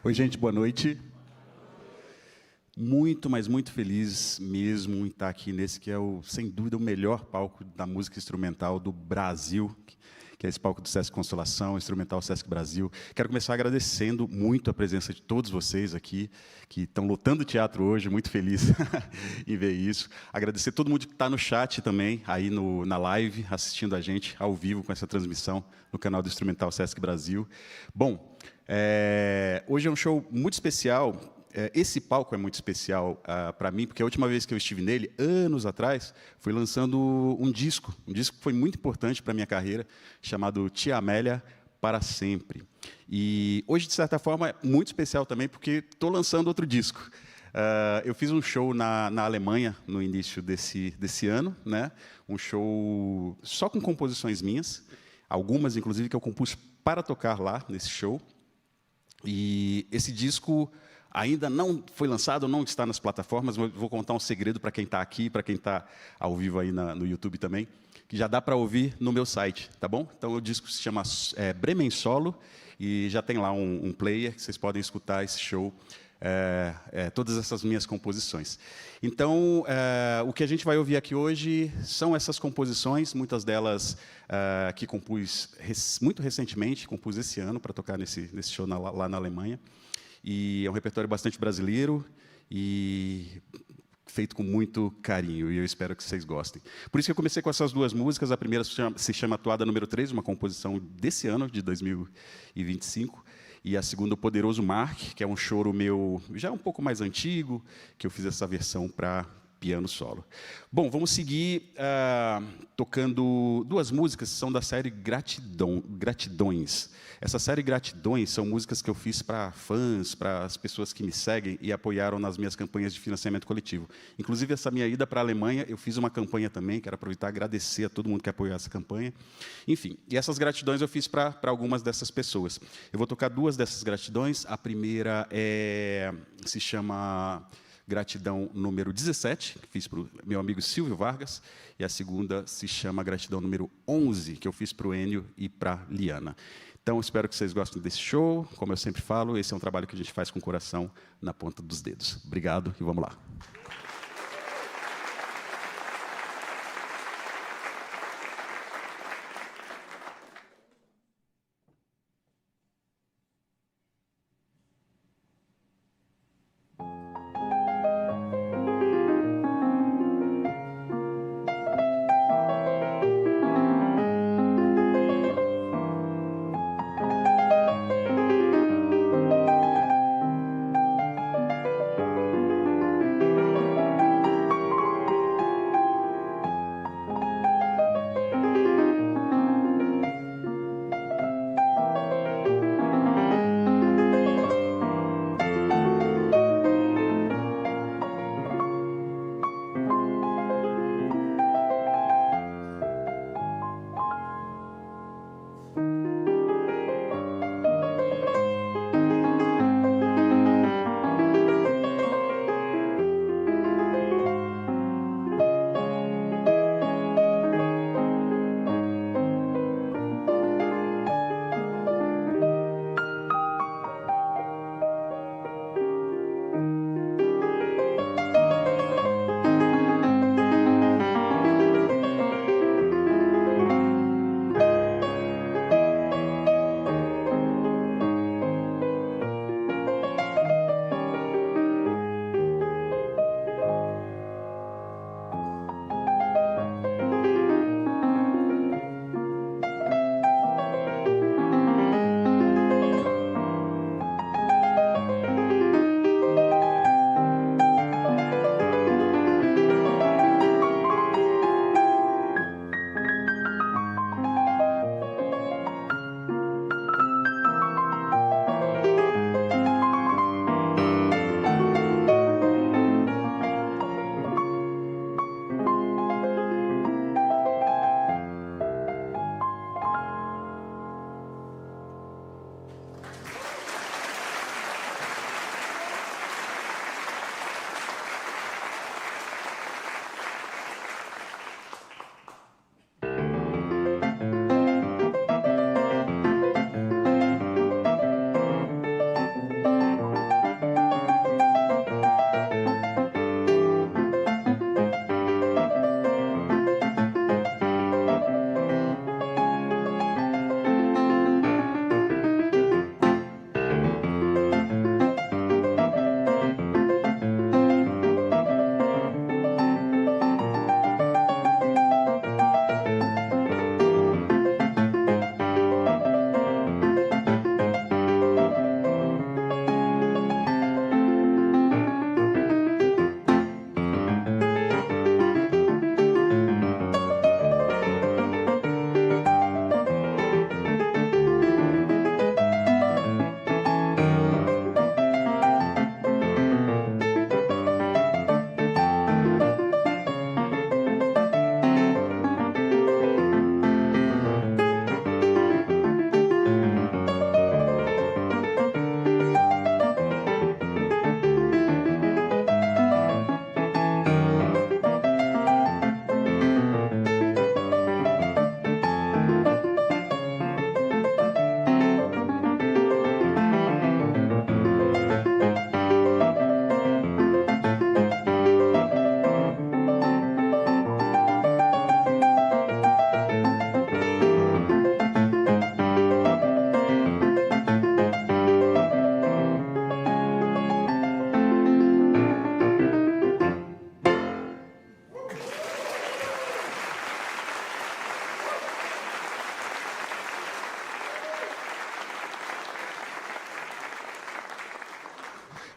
Oi, gente, boa noite. Muito, mas muito feliz mesmo em estar aqui nesse que é, sem dúvida, o melhor palco da música instrumental do Brasil, que é esse palco do Sesc Consolação, Instrumental Sesc Brasil. Quero começar agradecendo muito a presença de todos vocês aqui, que estão lotando o teatro hoje, muito feliz em ver isso. Agradecer todo mundo que está no chat também, aí na live, assistindo a gente ao vivo com essa transmissão no canal do Instrumental Sesc Brasil. Bom, hoje é um show muito especial. Esse palco é muito especial para mim, porque a última vez que eu estive nele, anos atrás, foi lançando um disco que foi muito importante para a minha carreira, chamado Tia Amélia para Sempre. E hoje, de certa forma, é muito especial também, porque estou lançando outro disco. Eu fiz um show na Alemanha no início desse ano, né? Um show só com composições minhas, algumas, inclusive, que eu compus para tocar lá, nesse show. E esse disco ainda não foi lançado, não está nas plataformas, mas vou contar um segredo para quem está aqui, para quem está ao vivo aí no YouTube também, que já dá para ouvir no meu site, tá bom? Então, o disco se chama Bremen Solo, e já tem lá um player, que vocês podem escutar esse show, todas essas minhas composições. Então, o que a gente vai ouvir aqui hoje são essas composições, muitas delas que compus muito recentemente, compus esse ano para tocar nesse show lá na Alemanha. E é um repertório bastante brasileiro e feito com muito carinho, e eu espero que vocês gostem. Por isso que eu comecei com essas duas músicas. A primeira se chama Toada Número 3, uma composição desse ano, de 2025. E a segunda, O Poderoso Mar, que é um choro meu já um pouco mais antigo, que eu fiz essa versão para piano solo. Bom, vamos seguir tocando duas músicas que são da série Gratidões. Essa série Gratidões são músicas que eu fiz para fãs, para as pessoas que me seguem e apoiaram nas minhas campanhas de financiamento coletivo. Inclusive, essa minha ida para a Alemanha, eu fiz uma campanha também, quero aproveitar e agradecer a todo mundo que apoiou essa campanha. Enfim, e essas gratidões eu fiz para algumas dessas pessoas. Eu vou tocar duas dessas gratidões. A primeira se chama Gratidão número 17, que fiz para o meu amigo Silvio Vargas, e a segunda se chama Gratidão número 11, que eu fiz para o Enio e para a Liana. Então, espero que vocês gostem desse show. Como eu sempre falo, esse é um trabalho que a gente faz com o coração na ponta dos dedos. Obrigado e vamos lá.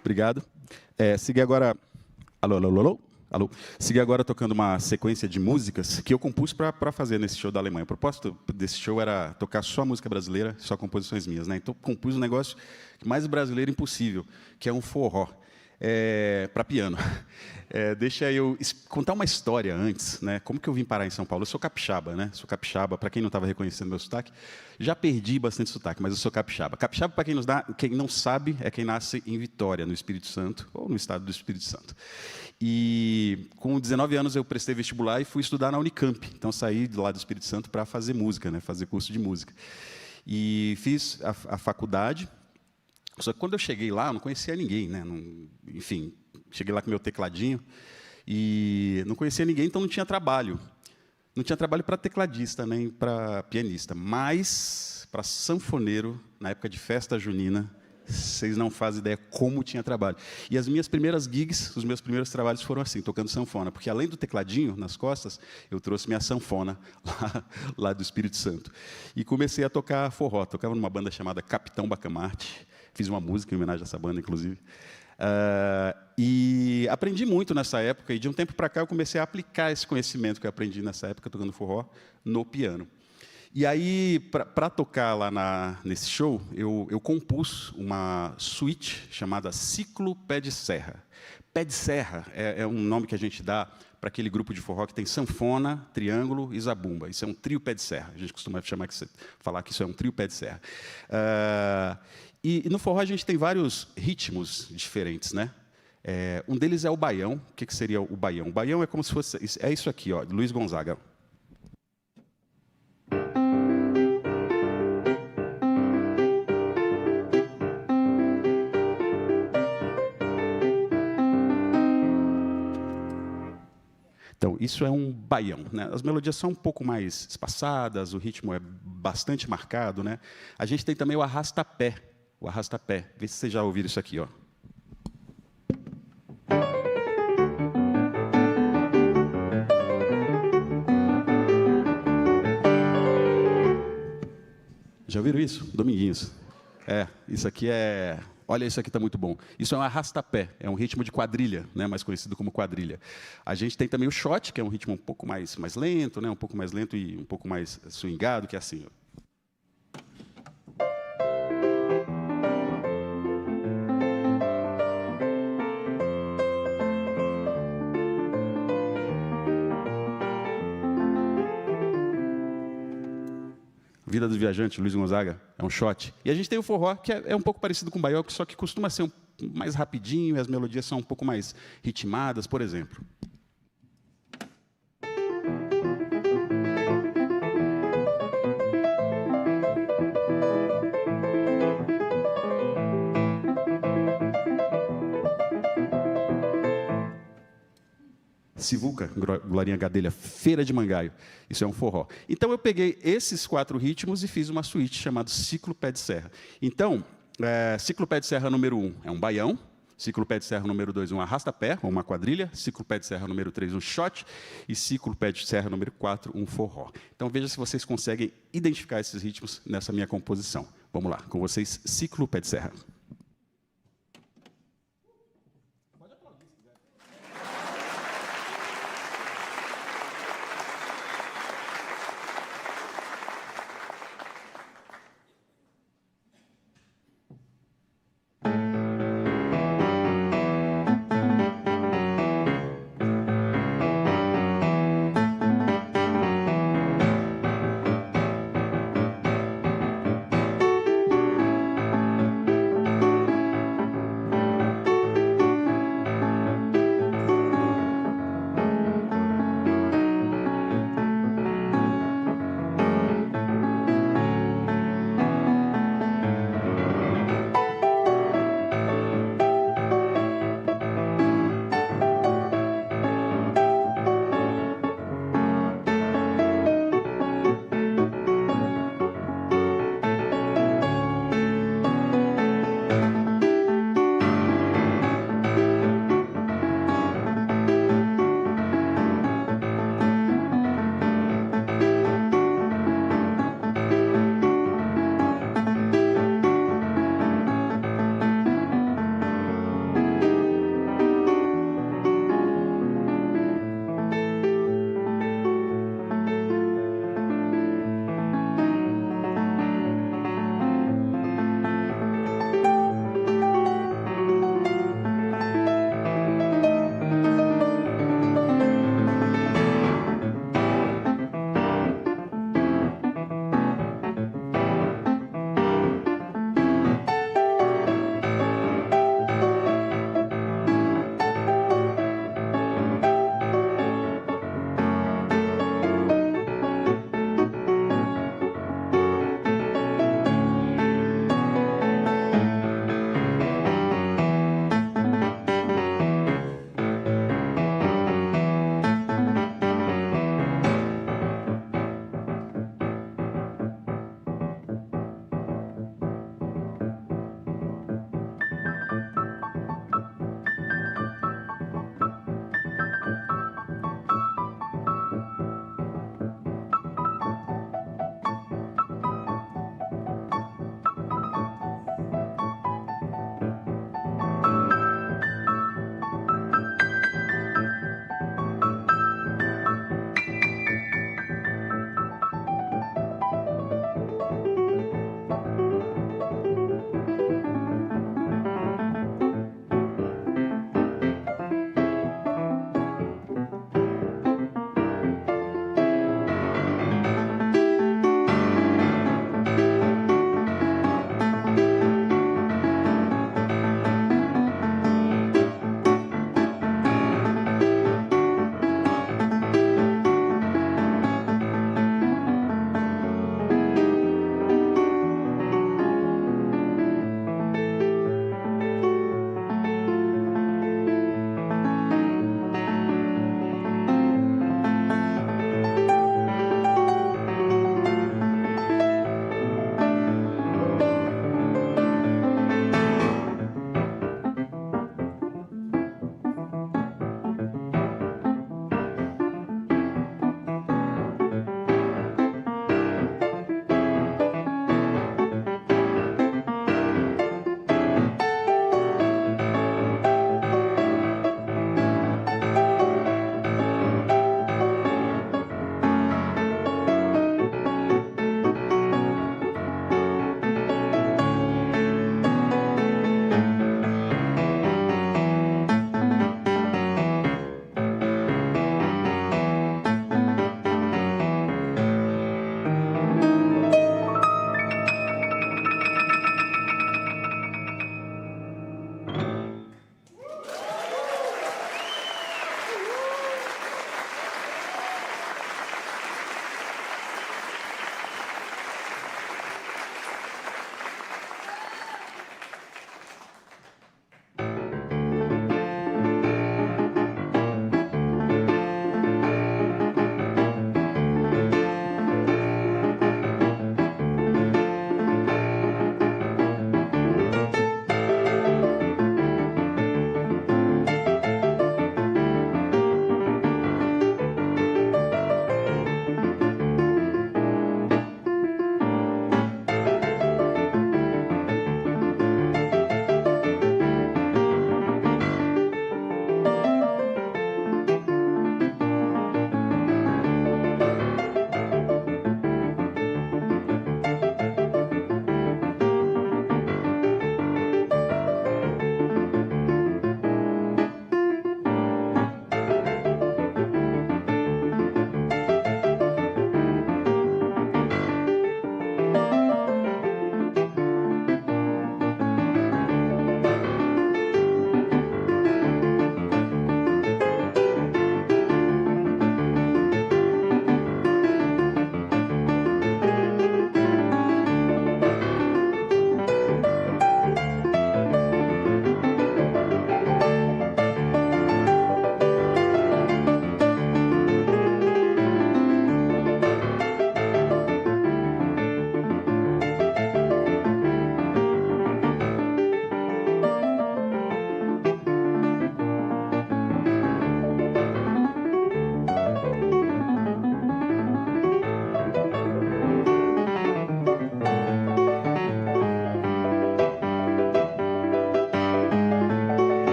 Obrigado. Segui agora... Alô, alô, alô, alô? Alô. Segui agora tocando uma sequência de músicas que eu compus para fazer nesse show da Alemanha. O propósito desse show era tocar só música brasileira, só composições minhas, né? Então, compus um negócio mais brasileiro impossível, que é um forró. Para piano. Deixa eu contar uma história antes, né? Como que eu vim parar em São Paulo? Eu sou capixaba, né? Sou capixaba, para quem não estava reconhecendo meu sotaque, já perdi bastante sotaque, mas eu sou capixaba. Capixaba, para quem não sabe, é quem nasce em Vitória, no Espírito Santo, ou no estado do Espírito Santo. E com 19 anos eu prestei vestibular e fui estudar na Unicamp. Então saí de lá do Espírito Santo para fazer música, né? Fazer curso de música. E fiz a faculdade. Só que quando eu cheguei lá, eu não conhecia ninguém, né? Enfim, cheguei lá com meu tecladinho e não conhecia ninguém, então não tinha trabalho. Não tinha trabalho para tecladista, nem para pianista. Mas para sanfoneiro, na época de festa junina, vocês não fazem ideia como tinha trabalho. E as minhas primeiras gigs, os meus primeiros trabalhos foram assim, tocando sanfona. Porque, além do tecladinho nas costas, eu trouxe minha sanfona lá do Espírito Santo. E comecei a tocar forró. Tocava numa banda chamada Capitão Bacamarte. Fiz uma música em homenagem a essa banda, inclusive. E aprendi muito nessa época. E, de um tempo para cá, eu comecei a aplicar esse conhecimento que eu aprendi nessa época, tocando forró, no piano. E aí, para tocar lá nesse show, eu compus uma suíte chamada Ciclo Pé de Serra. Pé de Serra é um nome que a gente dá para aquele grupo de forró que tem sanfona, triângulo e zabumba. Isso é um trio pé de serra. A gente costuma falar que isso é um trio pé de serra. E no forró a gente tem vários ritmos diferentes, né? Um deles é o baião. O que seria o baião? O baião é como se fosse... É isso aqui, ó, Luiz Gonzaga. Então, isso é um baião, né? As melodias são um pouco mais espaçadas, o ritmo é bastante marcado, né? A gente tem também o arrasta-pé. O arrasta-pé. Vê se vocês já ouviram isso aqui, ó. Já ouviram isso? Dominguinhos. Isso aqui é... Olha, isso aqui está muito bom. Isso é um arrasta-pé, é um ritmo de quadrilha, né, mais conhecido como quadrilha. A gente tem também o shot, que é um ritmo um pouco mais lento, né, um pouco mais lento e um pouco mais swingado, que é assim, ó. Vida dos Viajantes, Luiz Gonzaga, é um shot. E a gente tem o forró, que é um pouco parecido com o baião, só que costuma ser mais rapidinho, e as melodias são um pouco mais ritmadas, por exemplo. Sivuca, Glorinha Gadelha, Feira de Mangaio. Isso é um forró. Então, eu peguei esses 4 ritmos e fiz uma suíte chamada Ciclo Pé de Serra. Então, Ciclo Pé de Serra número 1 é um baião, Ciclo Pé de Serra número 2 um arrasta-pé, ou uma quadrilha, Ciclo Pé de Serra número 3 um shot, e Ciclo Pé de Serra número 4 um forró. Então, veja se vocês conseguem identificar esses ritmos nessa minha composição. Vamos lá, com vocês, Ciclo Pé de Serra.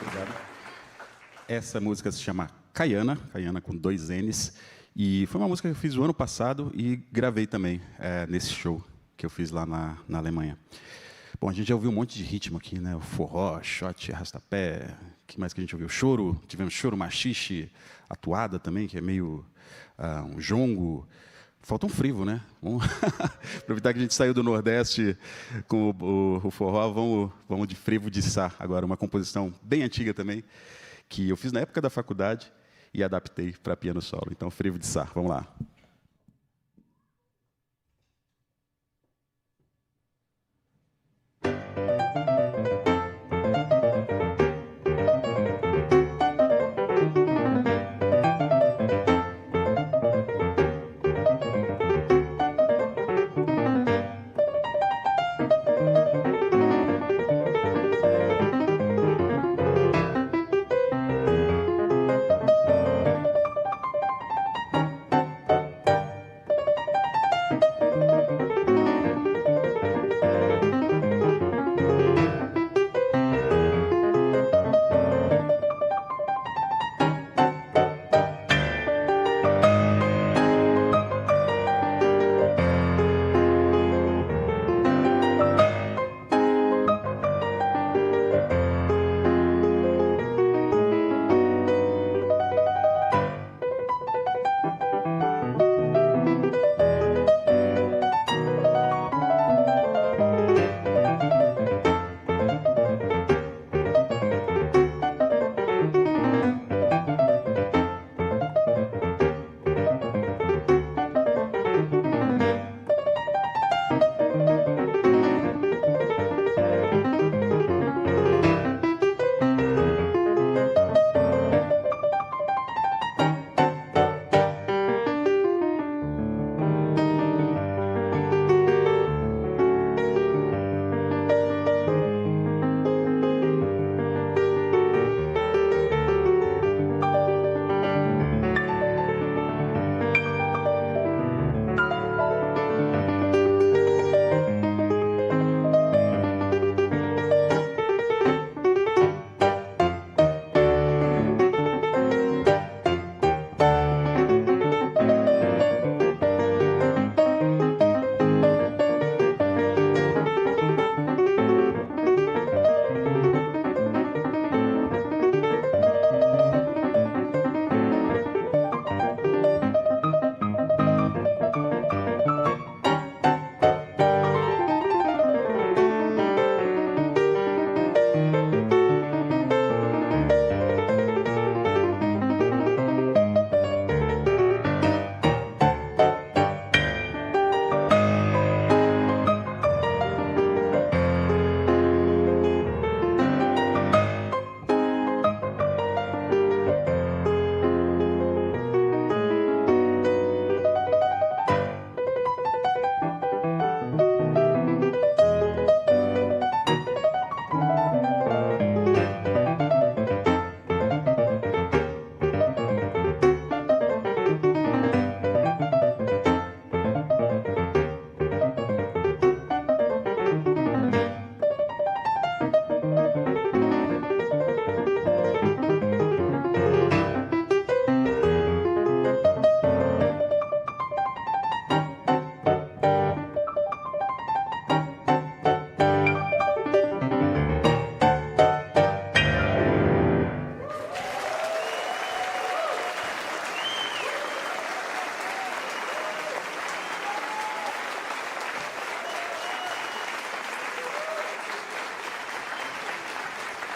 Obrigado. Essa música se chama Caiana, Caiana com 2 N's, e foi uma música que eu fiz o ano passado e gravei também nesse show que eu fiz lá na Alemanha. Bom, a gente já ouviu um monte de ritmo aqui, né? O forró, shot, arrastapé, o que mais que a gente ouviu? Choro, tivemos choro, machixe, atuada também, que é meio um jongo. Falta um frevo, né? Vamos aproveitar que a gente saiu do Nordeste com o forró, vamos de frevo de Sá agora, uma composição bem antiga também, que eu fiz na época da faculdade e adaptei para piano solo. Então, frevo de Sá, vamos lá.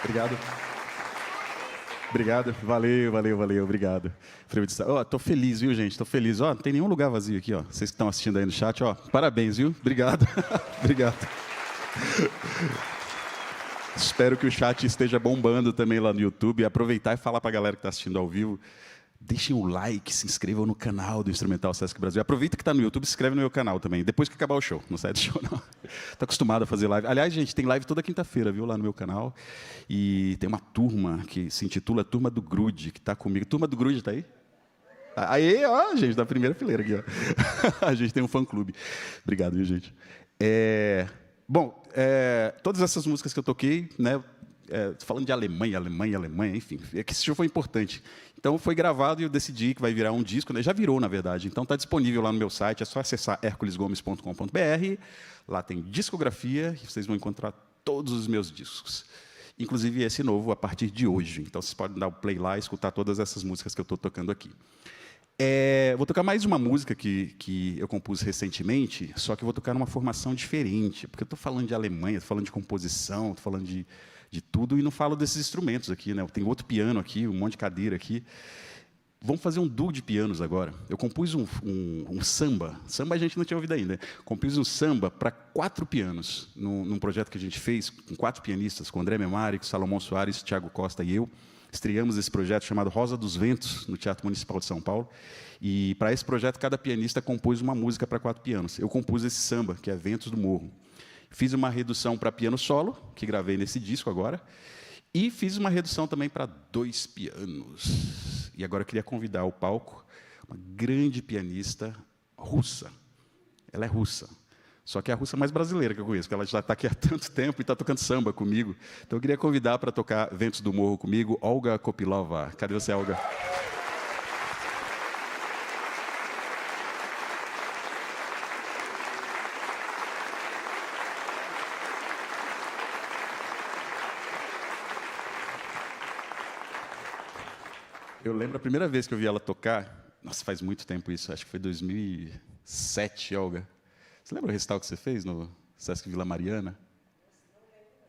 Obrigado. Obrigado. Valeu, valeu, valeu. Obrigado. Tô feliz, viu, gente? Tô feliz. Ó, não tem nenhum lugar vazio aqui, ó. Vocês que estão assistindo aí no chat, ó. Parabéns, viu? Obrigado. Obrigado. Espero que o chat esteja bombando também lá no YouTube. Aproveitar e falar para a galera que está assistindo ao vivo. Deixem o like, se inscrevam no canal do Instrumental Sesc Brasil. Aproveita que está no YouTube, se inscreve no meu canal também. Depois que acabar o show, não sai do show, não. Estou acostumado a fazer live. Aliás, gente, tem live toda quinta-feira, viu, lá no meu canal. E tem uma turma que se intitula Turma do Grude, que está comigo. Turma do Grude está aí? Aí, ó, gente, da primeira fileira aqui, ó. A gente tem um fã-clube. Obrigado, viu, gente? Bom, todas essas músicas que eu toquei, né, falando de Alemanha, enfim, é que esse show foi importante. Então, foi gravado e eu decidi que vai virar um disco, né? Já virou, na verdade. Então, está disponível lá no meu site, é só acessar herculesgomes.com.br. Lá tem discografia e vocês vão encontrar todos os meus discos. Inclusive esse novo, a partir de hoje. Então, vocês podem dar o play lá e escutar todas essas músicas que eu estou tocando aqui. Vou tocar mais uma música que eu compus recentemente, só que eu vou tocar numa formação diferente, porque eu estou falando de Alemanha, estou falando de composição, estou falando de tudo, e não falo desses instrumentos aqui, né? Tem outro piano aqui, um monte de cadeira aqui. Vamos fazer um duo de pianos agora. Eu compus um samba. Samba a gente não tinha ouvido ainda. Compus um samba para 4 pianos, num projeto que a gente fez, com 4 pianistas, com André Memari, com Salomão Soares, Thiago Costa e eu. Estreamos esse projeto chamado Rosa dos Ventos, no Teatro Municipal de São Paulo. E, para esse projeto, cada pianista compôs uma música para 4 pianos. Eu compus esse samba, que é Ventos do Morro. Fiz uma redução para piano solo, que gravei nesse disco agora, e fiz uma redução também para 2 pianos. E agora eu queria convidar ao palco uma grande pianista russa. Ela é russa, só que é a russa mais brasileira que eu conheço, porque ela já está aqui há tanto tempo e está tocando samba comigo. Então eu queria convidar para tocar Ventos do Morro comigo, Olga Kopylova. Cadê você, Olga? Eu lembro a primeira vez que eu vi ela tocar, nossa, faz muito tempo isso, acho que foi 2007, Olga. Você lembra o recital que você fez no Sesc Vila Mariana?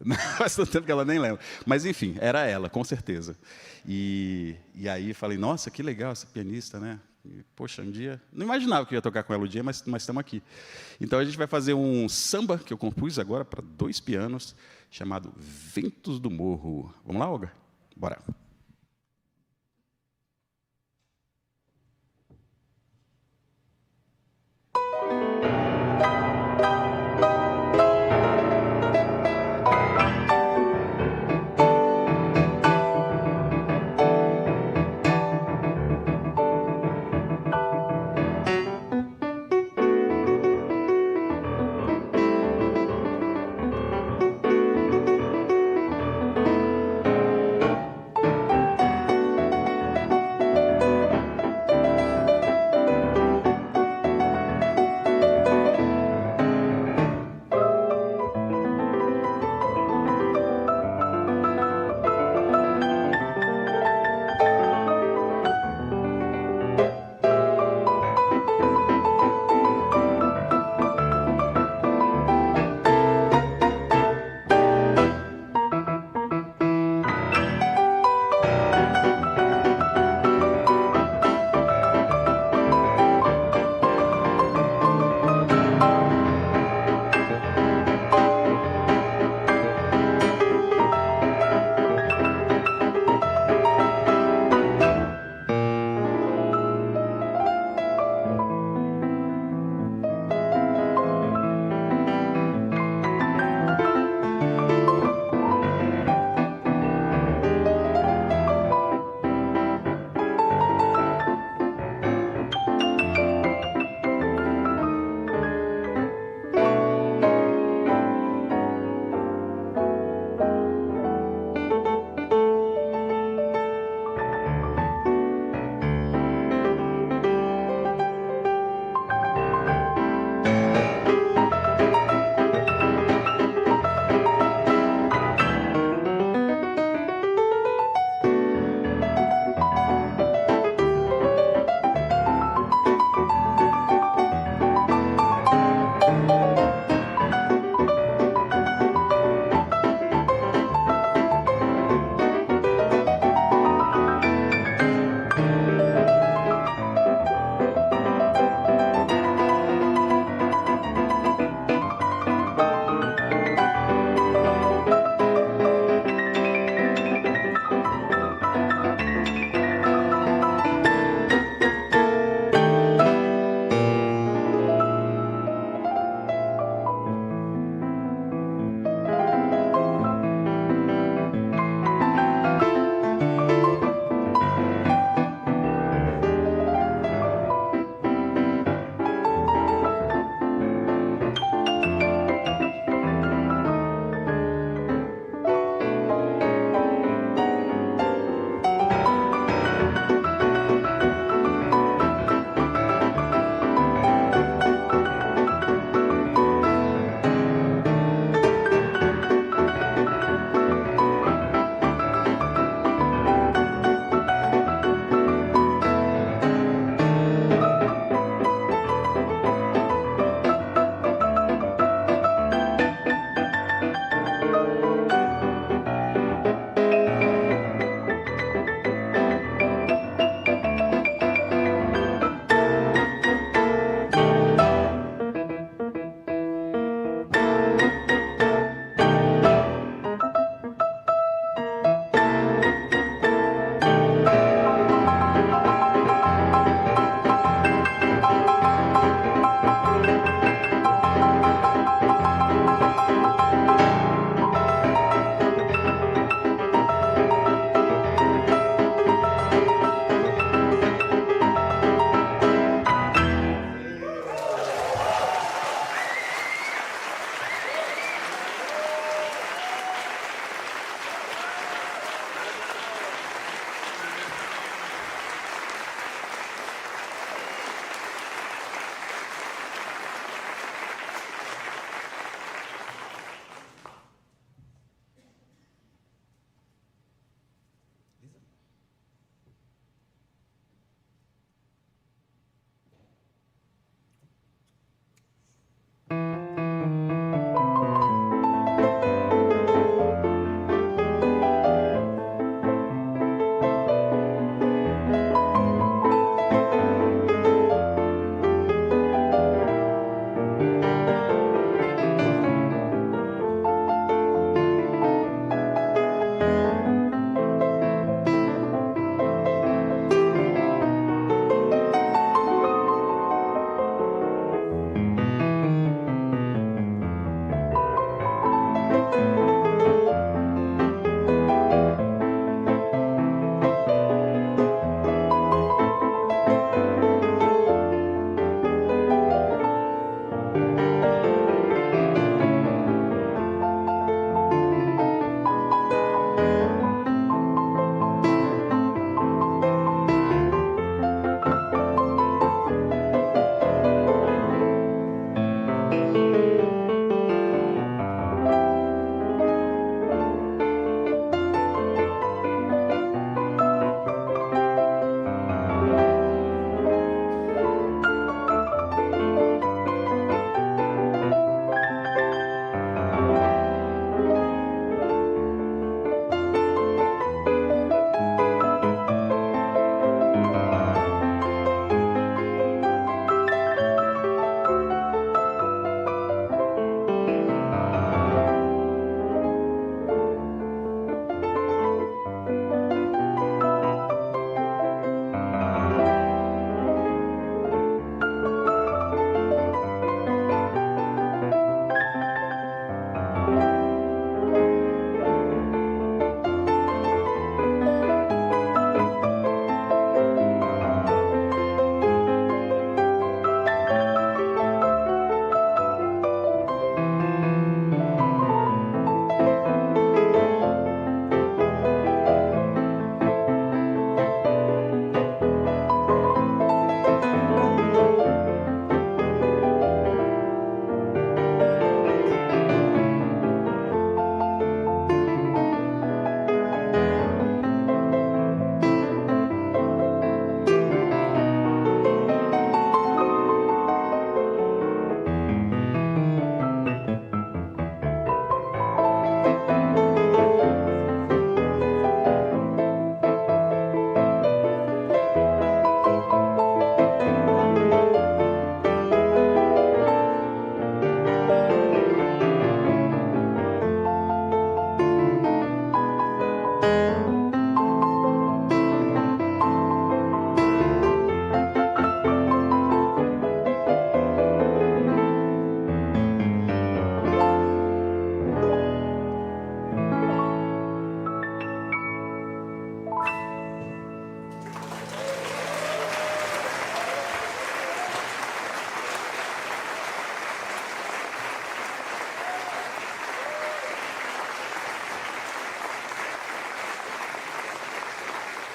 Não, faz tanto tempo que ela nem lembra. Mas, enfim, era ela, com certeza. E aí falei, nossa, que legal essa pianista, né? E, poxa, um dia... Não imaginava que eu ia tocar com ela um dia, mas estamos aqui. Então, a gente vai fazer um samba que eu compus agora para 2 pianos, chamado Ventos do Morro. Vamos lá, Olga? Bora.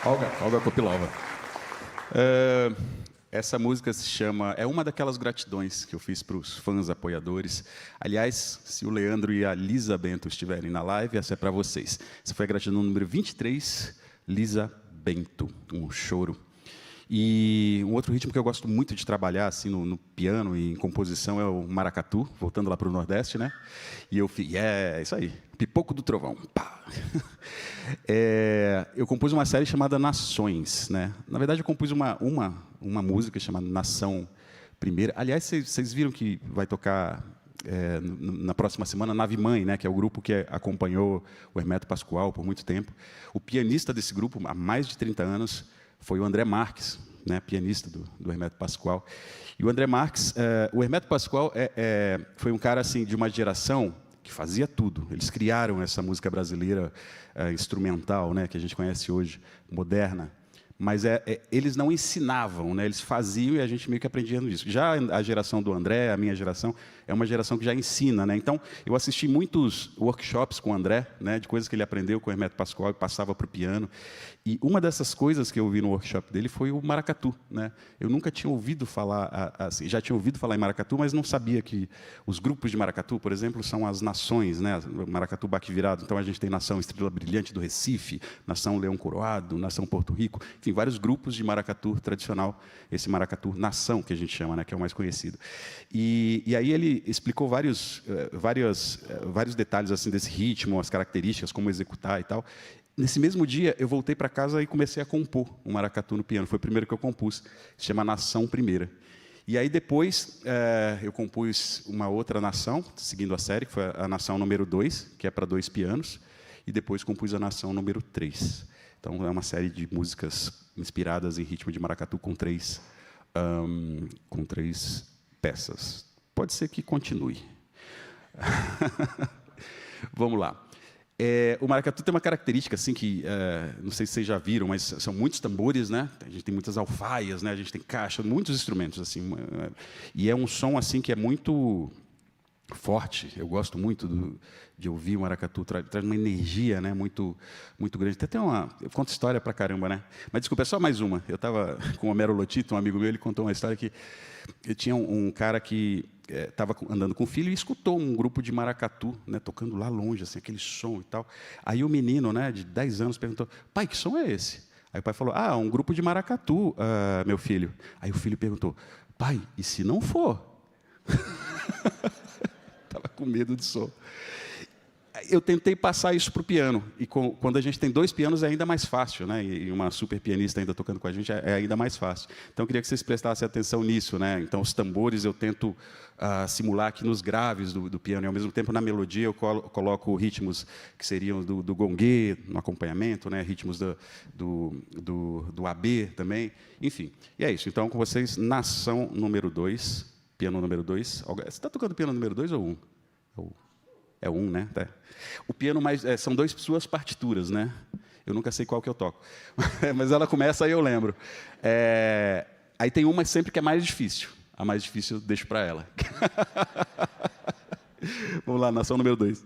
Olga Kopilova. Essa música se chama... É uma daquelas gratidões que eu fiz para os fãs apoiadores. Aliás, se o Leandro e a Lisa Bento estiverem na live, essa é para vocês. Essa foi a gratidão número 23, Lisa Bento, um choro. E um outro ritmo que eu gosto muito de trabalhar assim no piano e em composição é o maracatu, voltando lá para o Nordeste, né? E eu fiz, isso aí, Pipoco do Trovão. Pá. Eu compus uma série chamada Nações, né? Na verdade, eu compus uma música chamada Nação Primeira. Aliás, vocês viram que vai tocar na próxima semana Nave Mãe, né? Que é o grupo que acompanhou o Hermeto Pascoal por muito tempo. O pianista desse grupo, há mais de 30 anos, foi o André Marques, né, pianista do Hermeto Pascoal. E o André Marques, o Hermeto Pascoal foi um cara assim de uma geração que fazia tudo. Eles criaram essa música brasileira instrumental, né, que a gente conhece hoje, moderna. Mas eles não ensinavam, né, eles faziam e a gente meio que aprendia isso. Já a geração do André, a minha geração, é uma geração que já ensina, né? Então, eu assisti muitos workshops com o André, né, de coisas que ele aprendeu com o Hermeto Pascoal e passava para o piano. E uma dessas coisas que eu vi no workshop dele foi o maracatu, né? Eu nunca tinha ouvido falar, assim, já tinha ouvido falar em maracatu, mas não sabia que os grupos de maracatu, por exemplo, são as nações, né? Maracatu Baque Virado. Então, a gente tem Nação Estrela Brilhante do Recife, Nação Leão Coroado, Nação Porto Rico, enfim, vários grupos de maracatu tradicional, esse maracatu nação que a gente chama, né, que é o mais conhecido. E aí ele explicou vários detalhes assim desse ritmo, as características, como executar e tal. Nesse mesmo dia, eu voltei para casa e comecei a compor um maracatu no piano. Foi o primeiro que eu compus, se chama Nação Primeira. E aí depois eu compus uma outra nação, seguindo a série, que foi a nação número 2, que é para 2 pianos, e depois compus a nação número 3. Então, é uma série de músicas inspiradas em ritmo de maracatu com 3 peças. Pode ser que continue. Vamos lá. O maracatu tem uma característica assim que não sei se vocês já viram, mas são muitos tambores, né? A gente tem muitas alfaias, né? A gente tem caixa, muitos instrumentos assim, e é um som assim que é muito forte. Eu gosto muito de ouvir o maracatu, traz uma energia, né, muito grande. Até tem eu conto história pra caramba, né? Mas desculpa, é só mais uma. Eu estava com o Homero Lotito, um amigo meu, ele contou uma história que tinha um cara que estava andando com o filho e escutou um grupo de maracatu, né, tocando lá longe, assim, aquele som e tal. Aí o menino, né, de 10 anos, perguntou: pai, que som é esse? Aí o pai falou: um grupo de maracatu, meu filho. Aí o filho perguntou: pai, e se não for? Estava com medo de som. Eu tentei passar isso para o piano. E quando a gente tem 2 pianos é ainda mais fácil, né? E uma super pianista ainda tocando com a gente é ainda mais fácil. Então, eu queria que vocês prestassem atenção nisso, né? Então, os tambores eu tento simular aqui nos graves do piano. E, ao mesmo tempo, na melodia, eu coloco ritmos que seriam do gongue, no acompanhamento, né? Ritmos do AB também. Enfim, e é isso. Então, com vocês, Nação número 2. Piano número 2. Você está tocando piano número 2 ou 1? É 1, né? É. O piano são 2 partituras, né? Eu nunca sei qual que eu toco. Mas ela começa, aí eu lembro. Aí tem uma sempre que é mais difícil. A mais difícil eu deixo para ela. Vamos lá, Nação número 2.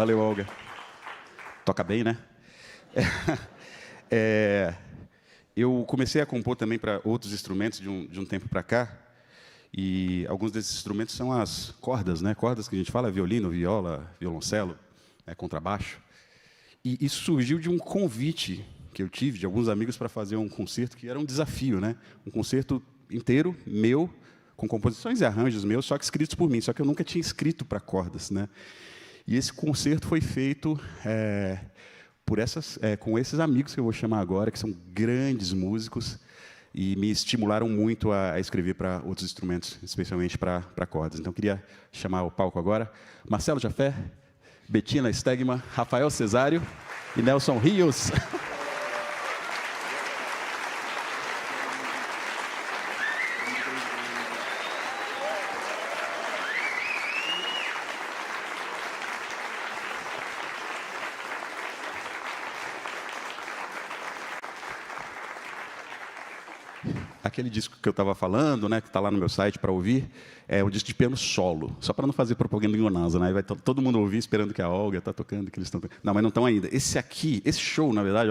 Valeu, Olga. Toca bem, né? Eu comecei a compor também para outros instrumentos de um tempo para cá, e alguns desses instrumentos são as cordas, né? Cordas que a gente fala, violino, viola, violoncelo, contrabaixo. E isso surgiu de um convite que eu tive de alguns amigos para fazer um concerto que era um desafio, né? Um concerto inteiro meu, com composições e arranjos meus, só que escritos por mim, só que eu nunca tinha escrito para cordas, né? E esse concerto foi feito com esses amigos que eu vou chamar agora, que são grandes músicos e me estimularam muito a escrever para outros instrumentos, especialmente para cordas. Então, eu queria chamar ao palco agora Marcelo Jafé, Bettina Stegman, Rafael Cesário e Nelson Rios. Aquele disco que eu estava falando, né, que está lá no meu site para ouvir, é um disco de piano solo, só para não fazer propaganda enganosa, né? Vai todo mundo ouvir esperando que a Olga está tocando, que eles estão. Não, mas não estão ainda. Esse show, na verdade,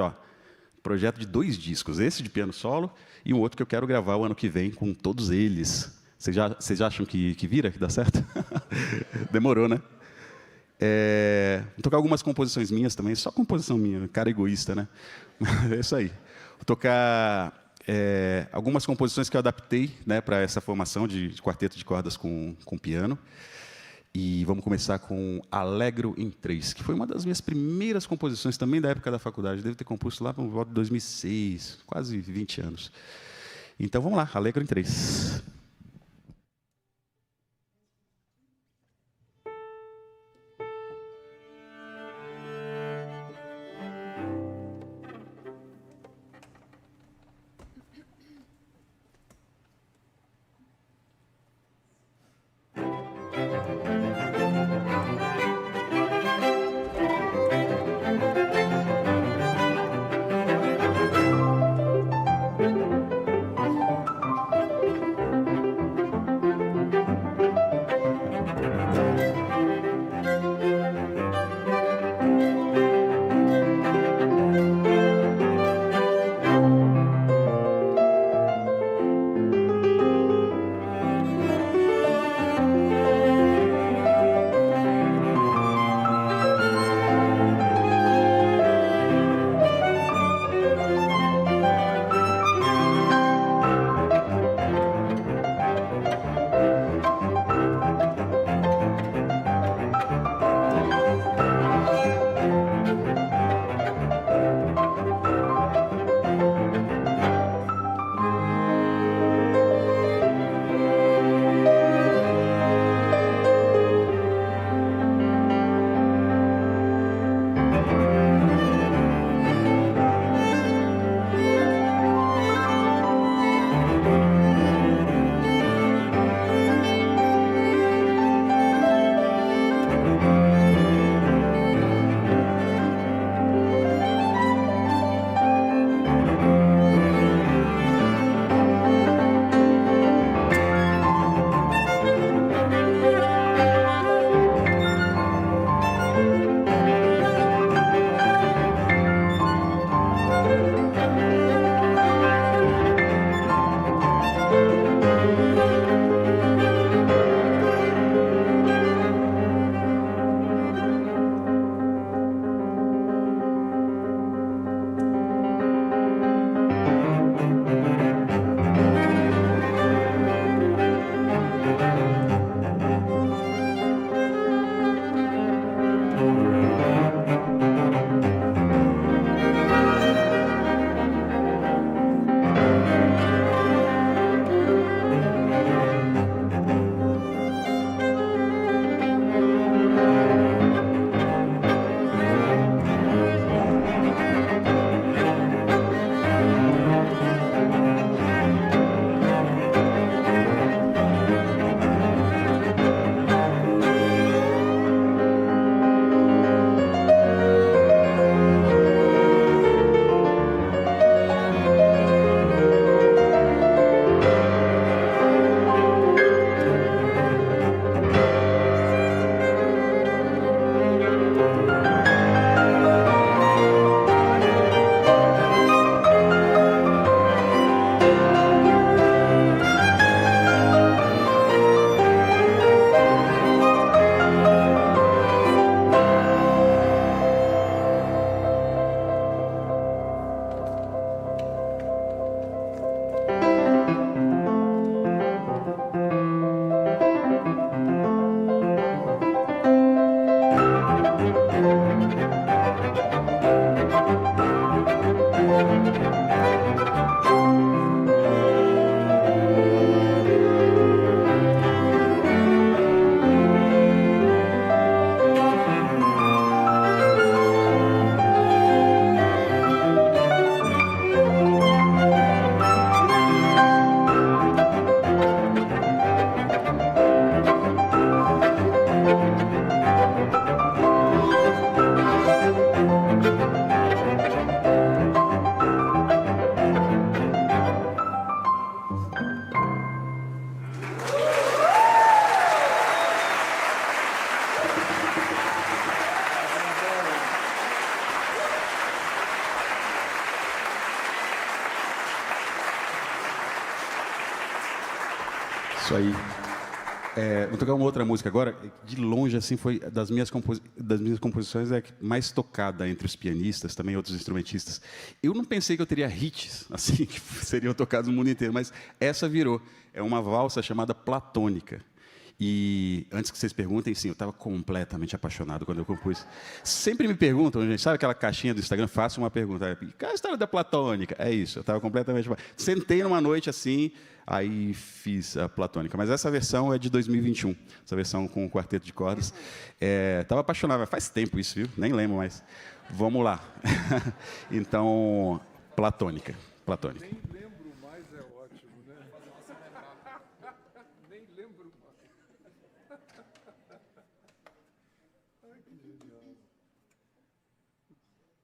projeto de 2 discos, esse de piano solo e um outro que eu quero gravar o ano que vem com todos eles. Vocês acham que vira, que dá certo? Demorou, né? Vou tocar algumas composições minhas também, só composição minha, cara egoísta, né? É isso aí. Vou tocar algumas composições que eu adaptei, né, para essa formação de quarteto de cordas com piano. E vamos começar com Alegro em 3, que foi uma das minhas primeiras composições também da época da faculdade. Devo ter composto lá por volta de 2006, quase 20 anos. Então vamos lá, Alegro em 3. Isso aí. Vou tocar uma outra música agora. De longe, assim, foi das minhas composições é mais tocada entre os pianistas, também outros instrumentistas. Eu não pensei que eu teria hits, assim, que seriam tocados no mundo inteiro, mas essa virou. É uma valsa chamada Platônica. E antes que vocês perguntem, sim, eu estava completamente apaixonado quando eu compus. Sempre me perguntam, gente, sabe aquela caixinha do Instagram? Faça uma pergunta. Qual é a história da Platônica? É isso, eu estava completamente... Sentei numa noite assim, aí fiz a Platônica. Mas essa versão é de 2021, essa versão com o quarteto de cordas. Estava apaixonado, faz tempo isso, viu? Nem lembro mais. Vamos lá. Então, Platônica. Platônica. Nem lembro mais, é ótimo, né? Nem lembro mais. Ai, que genial. Nem lembro mais.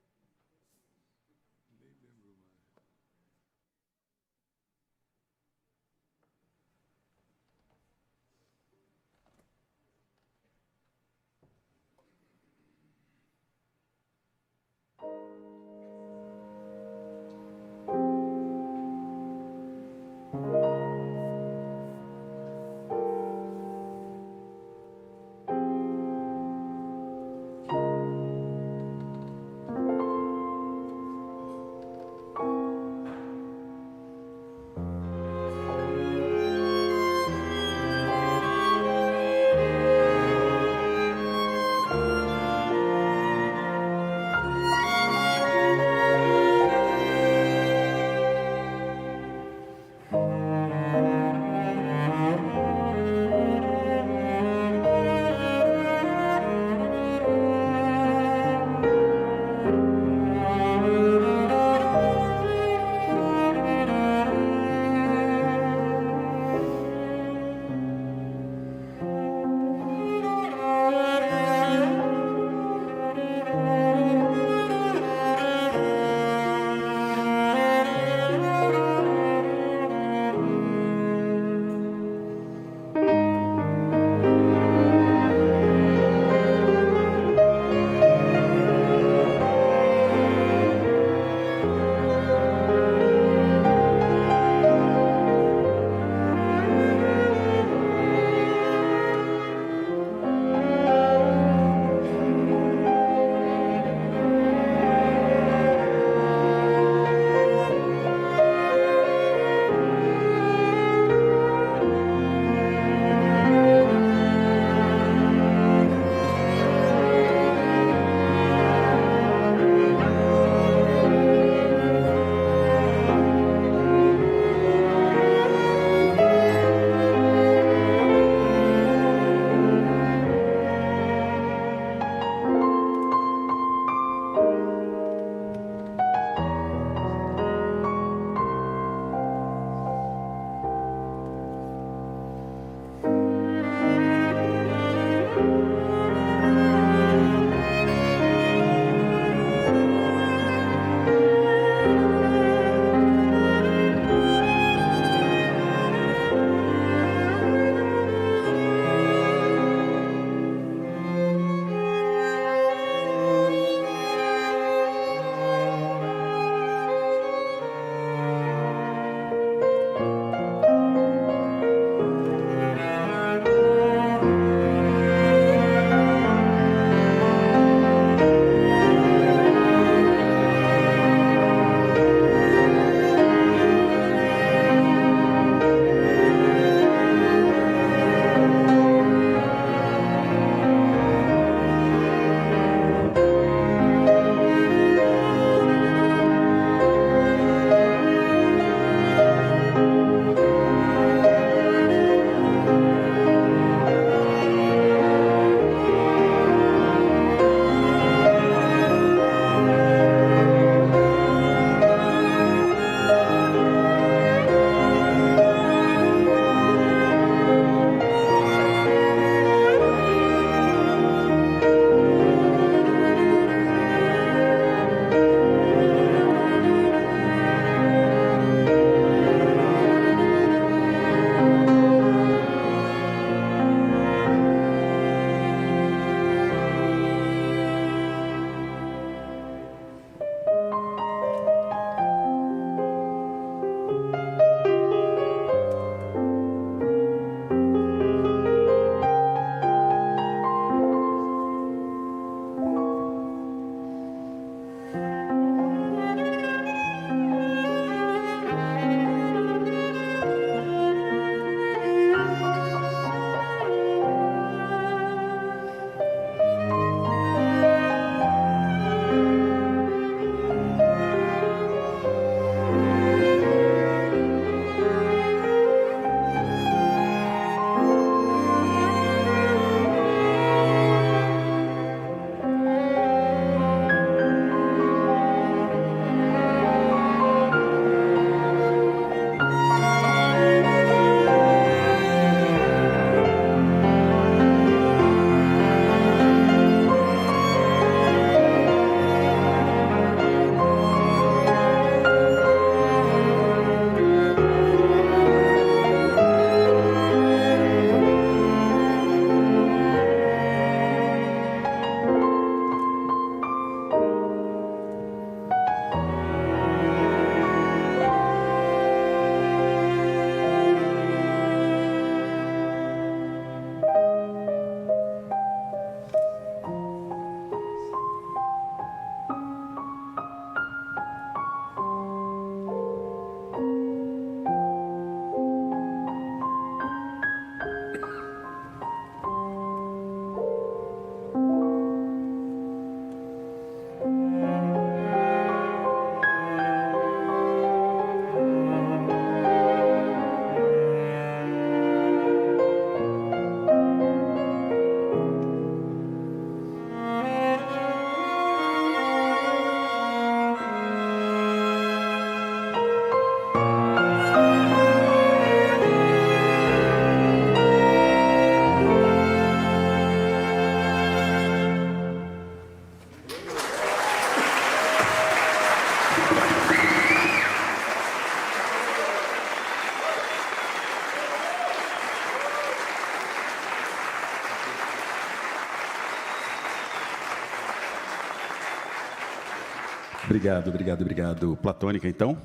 Obrigado. Platônica, então.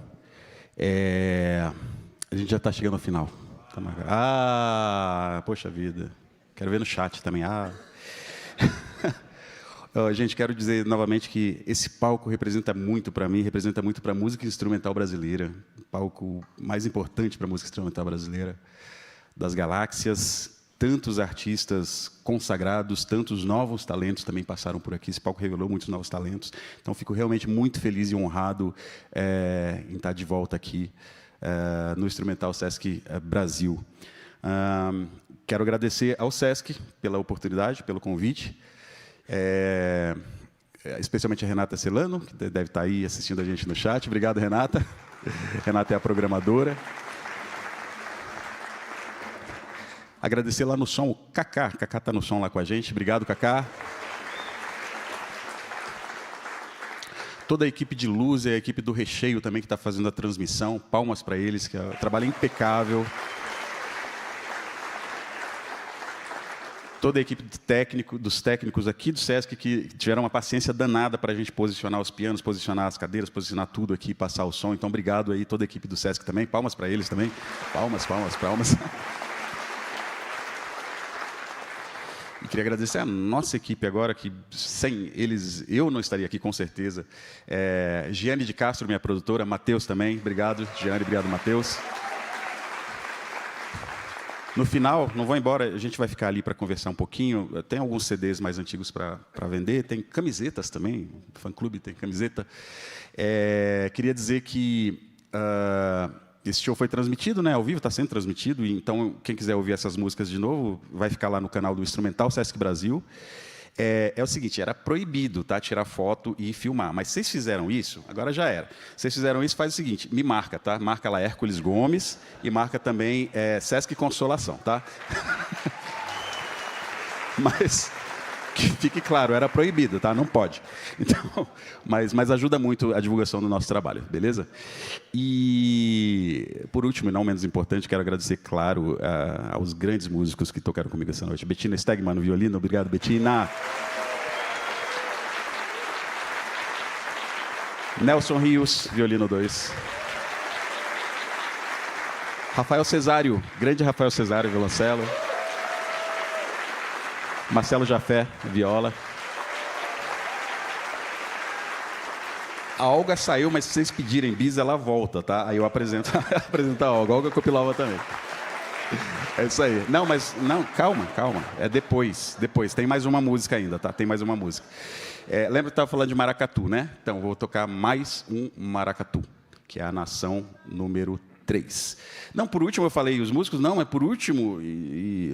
A gente já está chegando ao final. Poxa vida. Quero ver no chat também. Gente, quero dizer novamente que esse palco representa muito para mim, representa muito para a música instrumental brasileira. O palco mais importante para a música instrumental brasileira das galáxias. Tantos artistas consagrados, tantos novos talentos também passaram por aqui. Esse palco revelou muitos novos talentos. Então, fico realmente muito feliz e honrado em estar de volta aqui no Instrumental Sesc Brasil. Quero agradecer ao Sesc pela oportunidade, pelo convite. Especialmente a Renata Celano, que deve estar aí assistindo a gente no chat. Obrigado, Renata. Renata é a programadora. Agradecer lá no som o Kaká. Kaká está no som lá com a gente. Obrigado, Kaká. Toda a equipe de luz e a equipe do recheio também que está fazendo a transmissão. Palmas para eles, que é um trabalho impecável. Toda a equipe dos técnicos aqui do Sesc que tiveram uma paciência danada para a gente posicionar os pianos, posicionar as cadeiras, posicionar tudo aqui, passar o som. Então, obrigado aí, toda a equipe do Sesc também. Palmas para eles também. Palmas. E queria agradecer a nossa equipe agora, que sem eles eu não estaria aqui, com certeza. Giane de Castro, minha produtora, Matheus também, obrigado, Giane, obrigado, Matheus. No final, não vou embora, a gente vai ficar ali para conversar um pouquinho. Tem alguns CDs mais antigos para vender, tem camisetas também, o fã-clube tem camiseta. Queria dizer que esse show foi transmitido, né, ao vivo, está sendo transmitido, então quem quiser ouvir essas músicas de novo, vai ficar lá no canal do Instrumental Sesc Brasil. É o seguinte, era proibido, tá, tirar foto e filmar, mas vocês fizeram isso, agora já era. Vocês fizeram isso, faz o seguinte, me marca, tá? Marca lá Hércules Gomes e marca também Sesc Consolação, tá? Mas que fique claro, era proibido, tá? Não pode. Então, mas ajuda muito a divulgação do nosso trabalho, beleza? E, por último, e não menos importante, quero agradecer, claro, aos grandes músicos que tocaram comigo essa noite. Bettina Stegman no violino, obrigado, Bettina. Nelson Rios, violino 2. Rafael Cesário, grande Rafael Cesário, violoncelo. Marcelo Jafé, viola. A Olga saiu, mas se vocês pedirem bis, ela volta, tá? Aí eu apresento a Olga. A Olga Kopilova também. É isso aí. Não, calma. É depois. Tem mais uma música ainda, tá? Tem mais uma música. Lembra que eu estava falando de maracatu, né? Então, vou tocar mais um maracatu, que é a nação número 3. Não, por último, eu falei os músicos, não, é por último,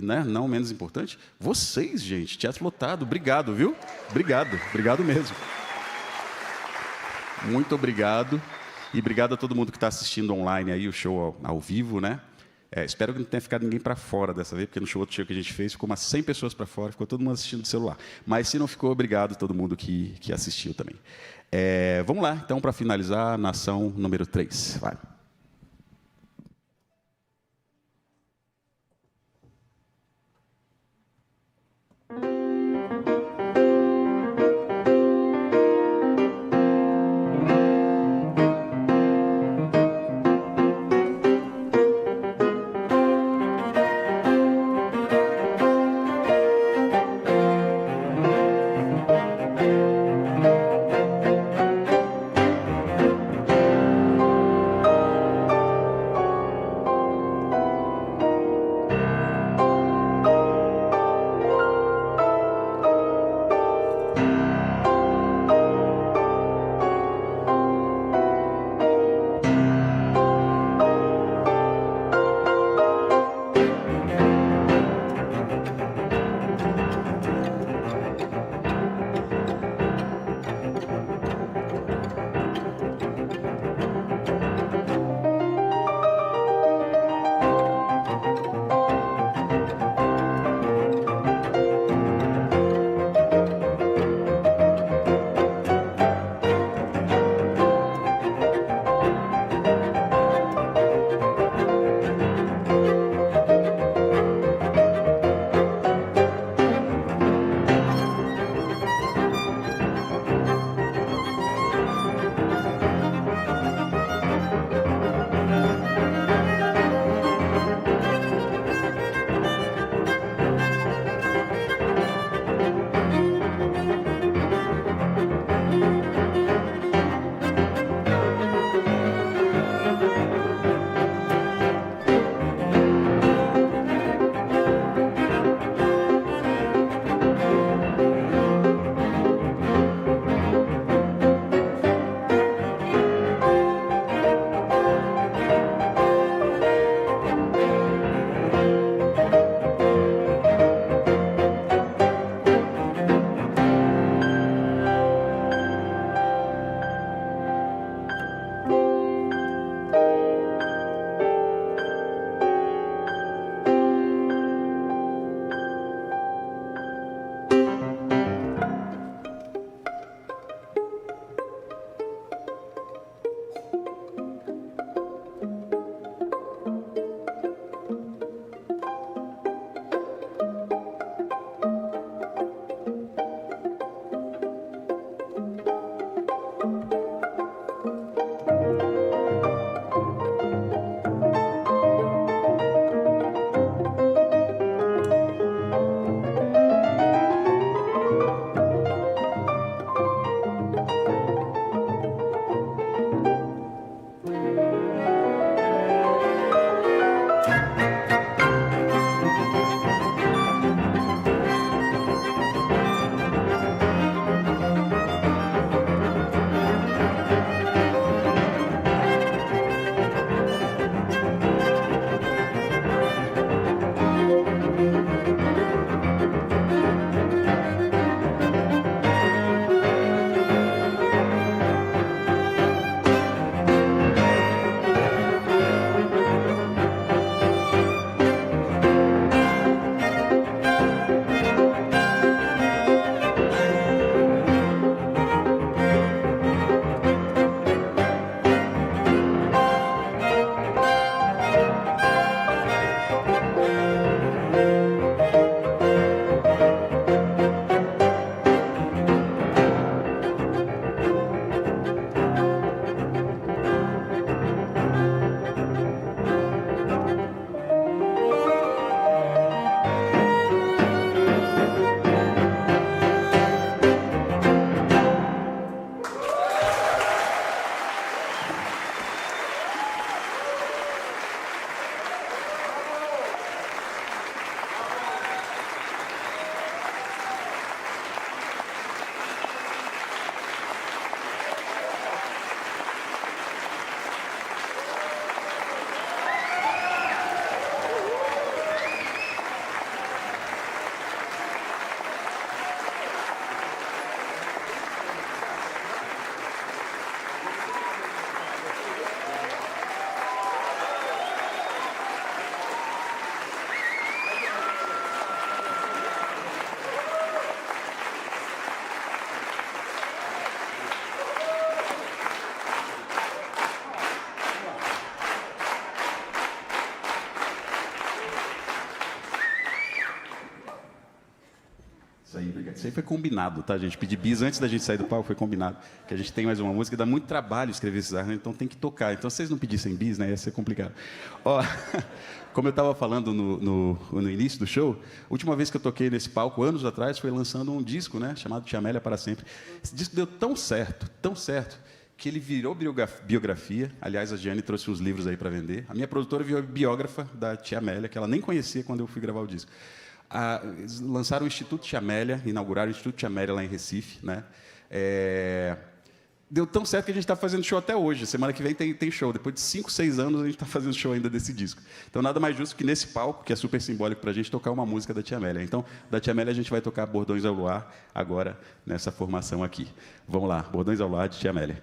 né, não menos importante, vocês, gente, teatro lotado, obrigado, viu? Obrigado mesmo. Muito obrigado, e obrigado a todo mundo que está assistindo online aí, o show ao vivo, né? Espero que não tenha ficado ninguém para fora dessa vez, porque no outro show que a gente fez, ficou umas 100 pessoas para fora, ficou todo mundo assistindo do celular. Mas se não ficou, obrigado a todo mundo que assistiu também. Vamos lá, então, para finalizar, nação número 3. Vai. Isso aí foi combinado, tá, gente? Pedir bis antes da gente sair do palco, foi combinado. Que a gente tem mais uma música, dá muito trabalho escrever esses arranjos, então tem que tocar. Então, se vocês não pedissem bis, né, ia ser complicado. Ó, como eu estava falando no início do show, a última vez que eu toquei nesse palco, anos atrás, foi lançando um disco, né, chamado Tia Amélia para Sempre. Esse disco deu tão certo, que ele virou biografia. Aliás, a Giane trouxe uns livros aí para vender. A minha produtora virou biógrafa da Tia Amélia, que ela nem conhecia quando eu fui gravar o disco. Eles lançaram o Instituto Tia Amélia, inauguraram o Instituto Tia Amélia lá em Recife, né? Deu tão certo que a gente está fazendo show até hoje. Semana que vem tem show. Depois de 5, 6 anos, a gente está fazendo show ainda desse disco. Então, nada mais justo que nesse palco, que é super simbólico para a gente, tocar uma música da Tia Amélia. Então, da Tia Amélia, a gente vai tocar Bordões ao Luar, agora, nessa formação aqui. Vamos lá, Bordões ao Luar, de Tia Amélia.